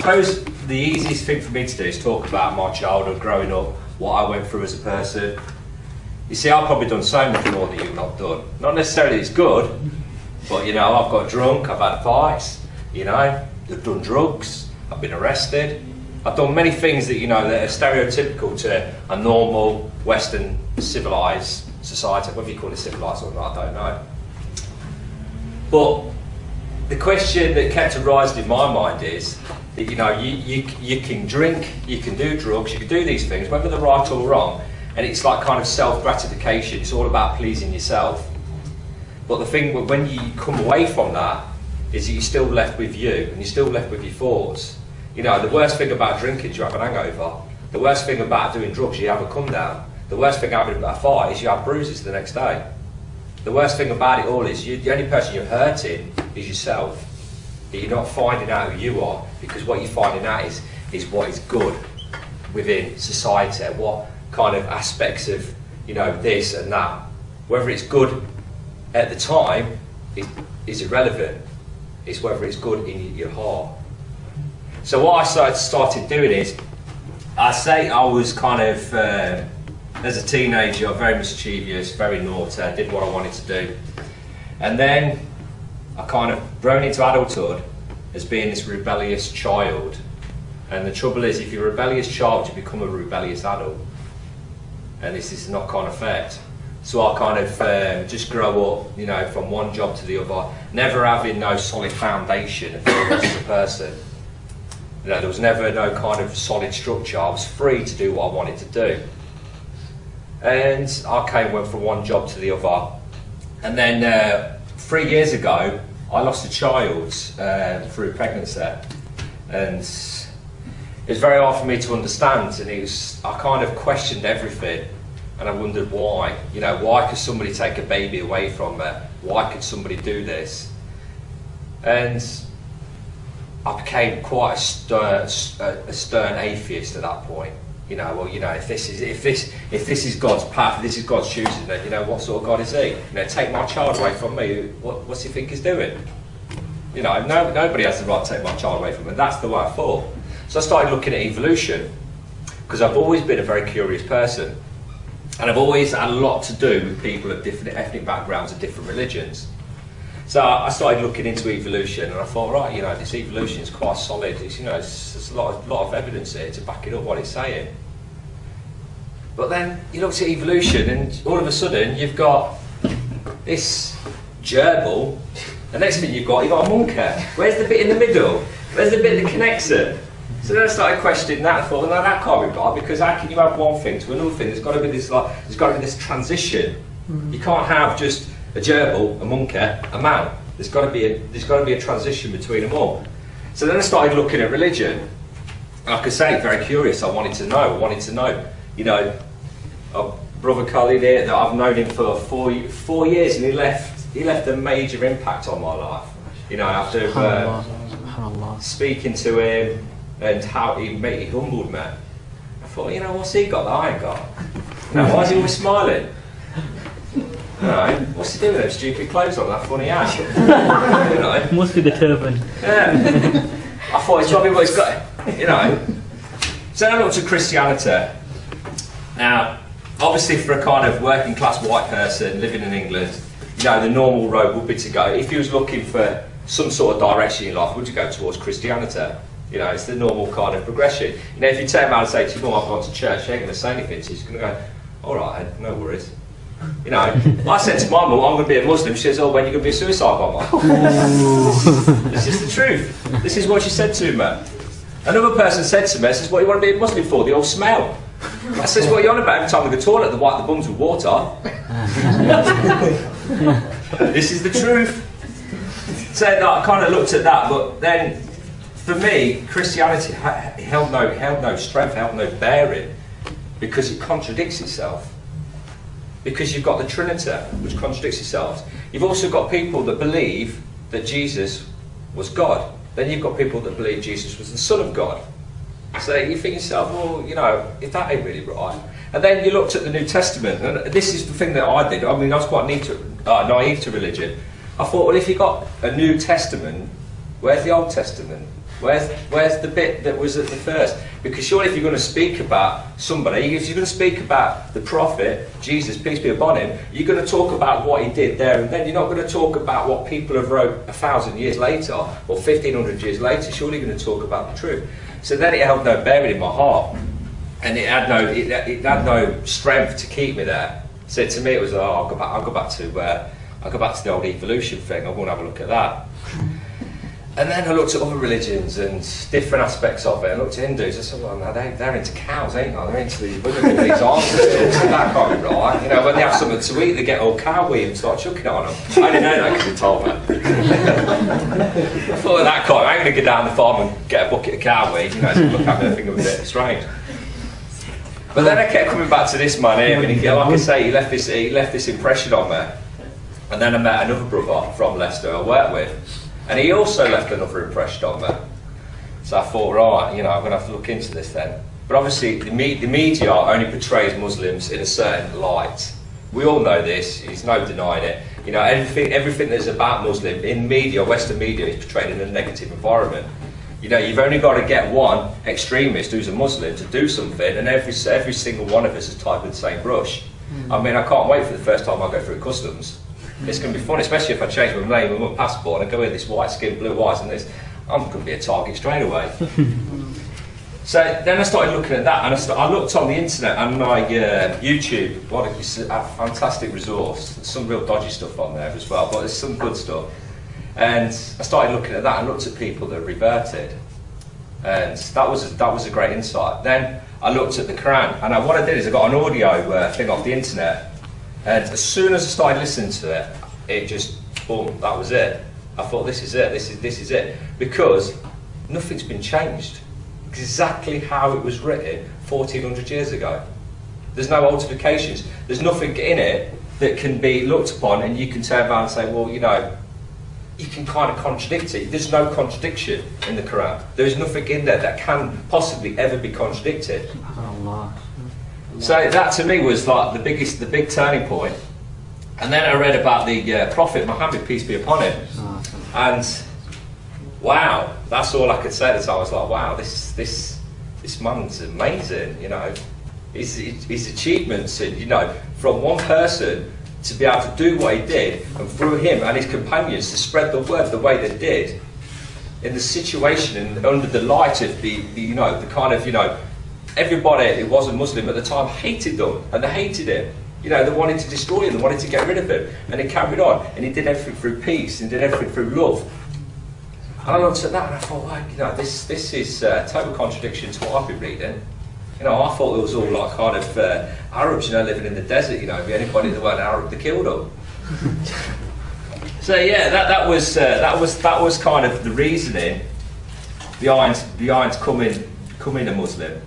suppose the easiest thing for me to do is talk about my childhood, growing up, what I went through as a person. You see, I've probably done so much more that you've not done. Not necessarily it's good, but you know, I've got drunk, I've had fights, you know, I've done drugs, I've been arrested. I've done many things that, you know, that are stereotypical to a normal Western civilised society. Whether you call it civilised or not, I don't know. But the question that kept arising in my mind is that, you know, you can drink, you can do drugs, you can do these things, whether they're right or wrong, and it's like kind of self-gratification. It's all about pleasing yourself. But the thing, when you come away from that, is that you're still left with you, and you're still left with your thoughts. You know, the worst thing about drinking is you have an hangover. The worst thing about doing drugs is you have a come down. The worst thing about a fight is you have bruises the next day. The worst thing about it all is the only person you're hurting is yourself. You're not finding out who you are, because what you're finding out is what is good within society, what kind of aspects of, you know, this and that. Whether it's good at the time is irrelevant. It's whether it's good in your heart. So what I started doing is, I say I was kind of, as a teenager, very mischievous, very naughty, did what I wanted to do. And then I kind of grown into adulthood as being this rebellious child. And the trouble is, if you're a rebellious child, you become a rebellious adult. And this is a knock-on effect. So I kind of just grow up, you know, from one job to the other, never having no solid foundation of who I was as a person. You know, there was never no kind of solid structure. I was free to do what I wanted to do. And I went from one job to the other. And then 3 years ago, I lost a child through pregnancy. And it was very hard for me to understand. And I kind of questioned everything. And I wondered why. You know, why could somebody take a baby away from me? Why could somebody do this? And I became quite a stern atheist at that point. You know, well, you know, if this is God's path, if this is God's choosing, then, you know, what sort of God is He? You know, take my child away from me. What's He think He's doing? You know, nobody has the right to take my child away from me. That's the way I thought. So I started looking at evolution, because I've always been a very curious person, and I've always had a lot to do with people of different ethnic backgrounds and different religions. So I started looking into evolution, and I thought, right, you know, this evolution is quite solid. It's, you know, there's a lot of evidence here to back it up what it's saying. But then you look at evolution, and all of a sudden you've got this gerbil. The next thing you've got a monkey. Where's the bit in the middle? Where's the bit that connects it? So then I started questioning that. I thought, well, no, that can't be right, because how can you have one thing to another thing? There's got to be this transition. You can't have just a gerbil, a monkey, a man. There's got to be a transition between them all. So then I started looking at religion. Like I say, very curious. I wanted to know. You know, a brother Colin here that I've known him for 4 years, and he left a major impact on my life. You know, after speaking to him and how he humbled me. I thought, you know, what's he got that I ain't got? You know, why is he always smiling? No, what's he doing with those stupid clothes on, that funny hat? You know. Must be the turban. Yeah. I thought it's probably what he's got, you know. So then I looked at Christianity. Now, obviously for a kind of working class white person living in England, you know, the normal road would be to go, if you was looking for some sort of direction in life, would you go towards Christianity? You know, it's the normal kind of progression. You know, if you turn around and say to your mum, I've gone to church, she ain't going to say anything, so she's going to go, all right, no worries. You know, I said to my mum, I'm going to be a Muslim. She says, oh, when are you going to be a suicide bomber? This is the truth. This is what she said to me. Another person said to me, says, what do you want to be a Muslim for? The old smell. I says, what are you on about? Every time I go to the toilet, they wipe the bums with water. This is the truth. So I kind of looked at that, but then for me, Christianity held no strength, held no bearing, because it contradicts itself. Because you've got the Trinity, which contradicts itself. You've also got people that believe that Jesus was God. Then you've got people that believe Jesus was the Son of God. So you think to yourself, well, you know, if that ain't really right. And then you looked at the New Testament, and this is the thing that I did. I mean, I was quite naive to religion. I thought, well, if you got a New Testament, where's the Old Testament? Where's the bit that was at the first? Because surely if you're going to speak about somebody, if you're going to speak about the prophet, Jesus, peace be upon him, you're going to talk about what he did there and then. You're not going to talk about what people have wrote 1,000 years later or 1,500 years later. Surely you're going to talk about the truth. So then it held no bearing in my heart, and it had no strength to keep me there. So to me it was, I'll go back to the old evolution thing. I want to have a look at that. And then I looked at other religions and different aspects of it. I looked at Hindus. I said, well, no, they're into cows, ain't they? They're into these women with these arms. That can't be right. You know, when they have something to eat, they get all cow wheat and start chucking it on them. I didn't know that because he told me. I thought, well, that can't. I ain't going to go down the farm and get a bucket of cow wheat. You know, so look at me and think of a bit strange. But then I kept coming back to this man here, and like I say, he left this impression on me. And then I met another brother from Leicester I worked with. And he also left another impression on me. So I thought, right, you know, I'm going to have to look into this then. But obviously, the media only portrays Muslims in a certain light. We all know this, there's no denying it. You know, everything that's about Muslim in media, Western media, is portrayed in a negative environment. You know, you've only got to get one extremist who's a Muslim to do something, and every single one of us is tied with the same brush. I mean, I can't wait for the first time I go through customs. It's going to be fun, especially if I change my name and my passport and I go in this white skin, blue eyes and this. I'm going to be a target straight away. So then I started looking at that, and I looked on the internet and my YouTube. What a fantastic resource. There's some real dodgy stuff on there as well, but there's some good stuff. And I started looking at that and looked at people that reverted, and that was a great insight. Then I looked at the Quran, and what I did is I got an audio thing off the internet. And as soon as I started listening to it, it just, boom, that was it. I thought, this is it, this is it. Because nothing's been changed. Exactly how it was written 1,400 years ago. There's no altercations. There's nothing in it that can be looked upon and you can turn around and say, well, you know, you can kind of contradict it. There's no contradiction in the Quran. There is nothing in there that can possibly ever be contradicted. So that to me was like the big turning point. And then I read about the Prophet Muhammad, peace be upon him, and wow, that's all I could say at the time. I was like, wow, this man's amazing, you know. His achievements, and you know, from one person to be able to do what he did, and through him and his companions to spread the word the way they did, in the situation and under the light of the you know, the kind of, you know, everybody who wasn't Muslim at the time hated them, and they hated him. You know, they wanted to destroy him, they wanted to get rid of him, and he carried on, and he did everything through peace, and did everything through love. And I looked at that and I thought, well, you know, this is total contradiction to what I've been reading. You know, I thought it was all like kind of Arabs, you know, living in the desert. You know, if anybody that weren't Arab, they killed them. So yeah, that was kind of the reasoning behind becoming a Muslim.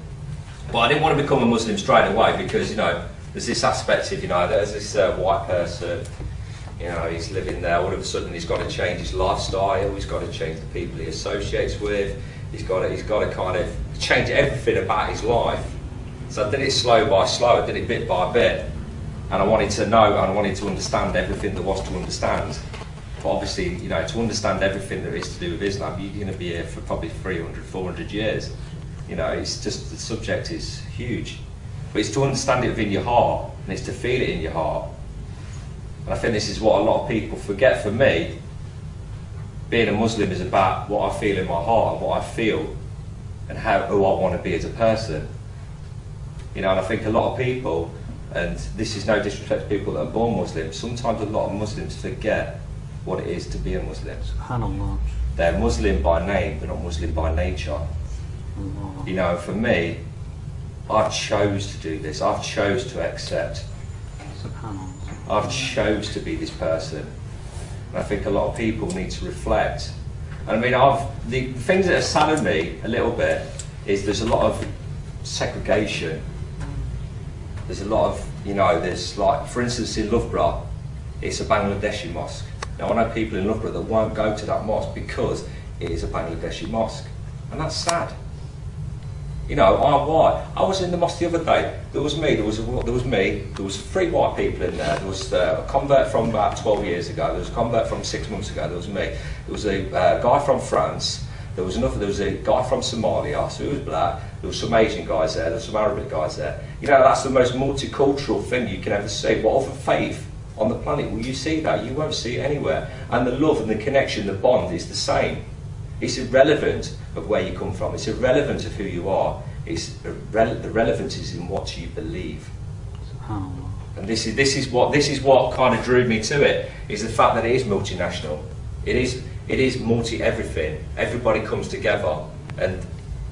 But I didn't want to become a Muslim straight away because, you know, there's this aspect of, you know, there's this white person, you know, he's living there, all of a sudden he's got to change his lifestyle, he's got to change the people he associates with, he's got to kind of change everything about his life. So I did it slow by slow, I did it bit by bit, and I wanted to know and I wanted to understand everything there was to understand. But obviously, you know, to understand everything there is to do with Islam, you're going to be here for probably 300, 400 years. You know, it's just, the subject is huge. But it's to understand it within your heart, and it's to feel it in your heart. And I think this is what a lot of people forget. For me, being a Muslim is about what I feel in my heart and what I feel and who I want to be as a person. You know, and I think a lot of people, and this is no disrespect to people that are born Muslim, sometimes a lot of Muslims forget what it is to be a Muslim. SubhanAllah. They're Muslim by name, but not Muslim by nature. Allah. You know, for me, I chose to do this. I've chose to accept. SubhanAllah. I've chose to be this person. And I think a lot of people need to reflect. And I mean, the things that have saddened me a little bit is there's a lot of segregation. There's a lot of, you know, there's like, for instance, in Loughborough, it's a Bangladeshi mosque. Now I know people in Loughborough that won't go to that mosque because it is a Bangladeshi mosque. And that's sad. You know, why? I was in the mosque the other day. There was me. There was 3 white people in there. There was a convert from about 12 years ago. There was a convert from 6 months ago. There was me. There was a guy from France, There was a guy from Somalia, so he was black, there were some Asian guys there, there were some Arabic guys there. You know, that's the most multicultural thing you can ever see. What other faith on the planet will you see that? You won't see it anywhere. And the love and the connection, the bond is the same. It's irrelevant of where you come from, it's irrelevant of who you are, the relevance is in what you believe. And this is what kind of drew me to it, is the fact that it is multinational. It is multi-everything. Everybody comes together, and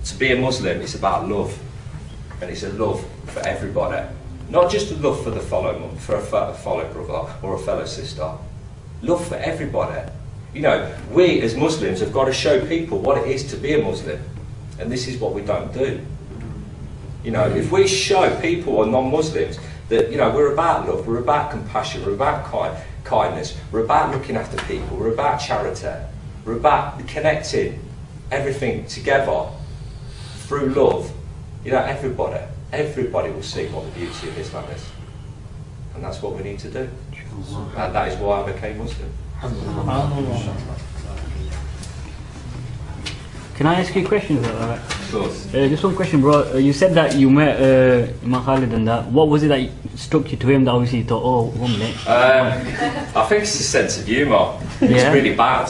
to be a Muslim, it's about love, and it's a love for everybody, not just a love for the fellow brother or a fellow sister. Love for everybody. You know, we as Muslims have got to show people what it is to be a Muslim, and this is what we don't do. You know, if we show people or non-Muslims that, you know, we're about love, we're about compassion, we're about kindness, we're about looking after people, we're about charity, we're about connecting everything together through love, you know, everybody will see what the beauty of Islam is. And that's what we need to do. And that is why I became Muslim. Can I ask you a question? Of course. Just one question, bro. You said that you met Imam Khalid and that. What was it that struck you to him that obviously you thought, oh, 1 minute? I think it's a sense of humour. It's Yeah. really bad.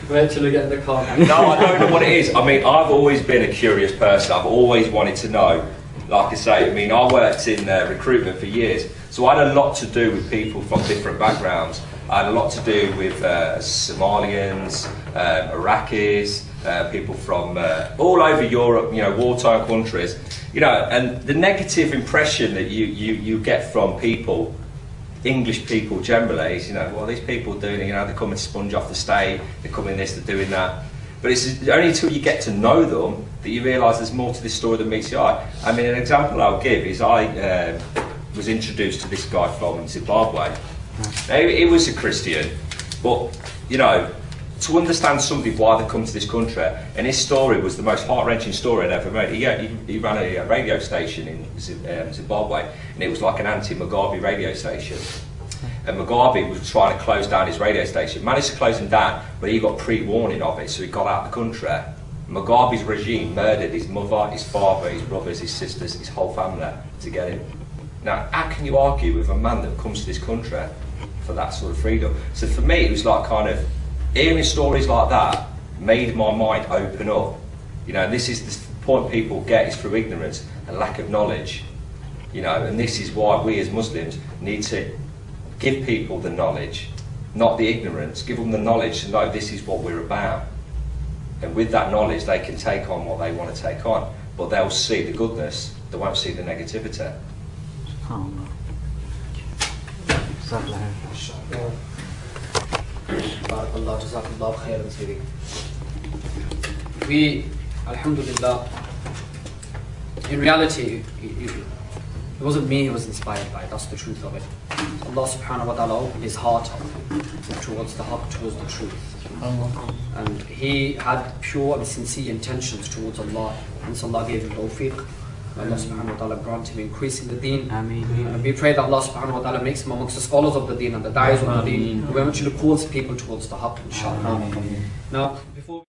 Wait till we get in the car. No, I don't know what it is. I mean, I've always been a curious person. I've always wanted to know. Like I say, I mean, I worked in recruitment for years, so I had a lot to do with people from different backgrounds. I had a lot to do with Somalians, Iraqis, people from all over Europe, you know, wartime countries. You know, and the negative impression that you get from people, English people generally, is, you know, well, these people doing, you know, they're coming to sponge off the state, they're coming this, they're doing that. But it's only until you get to know them that you realise there's more to this story than meets the eye. I mean, an example I'll give is I was introduced to this guy from Zimbabwe. Now, he was a Christian, but, you know, to understand somebody why they come to this country, and his story was the most heart-wrenching story I'd ever read. He ran a radio station in Zimbabwe, and it was like an anti-Mugabe radio station. And Mugabe was trying to close down his radio station, managed to close him down, but he got pre-warning of it, so he got out of the country. Mugabe's regime murdered his mother, his father, his brothers, his sisters, his whole family to get him. Now, how can you argue with a man that comes to this country for that sort of freedom? So for me, it was like kind of, hearing stories like that made my mind open up. You know, and this is the point people get, is through ignorance and lack of knowledge. You know, and this is why we as Muslims need to give people the knowledge, not the ignorance. Give them the knowledge to know this is what we're about. And with that knowledge, they can take on what they want to take on. But they'll see the goodness, they won't see the negativity. Barakallah, Jazakallah khairan, Siri. We, alhamdulillah, in reality, it wasn't me who was inspired by it, that's the truth of it. Allah subhanahu wa ta'ala opened his heart towards the haqq, towards the truth. And he had pure and sincere intentions towards Allah, and so Allah gave him tawfiq. Allah subhanahu wa ta'ala grant him increase in the deen. And we pray that Allah subhanahu wa ta'ala makes him amongst the scholars of the deen and the da'is of the deen, who eventually calls people towards the haqq, inshallah. Now, before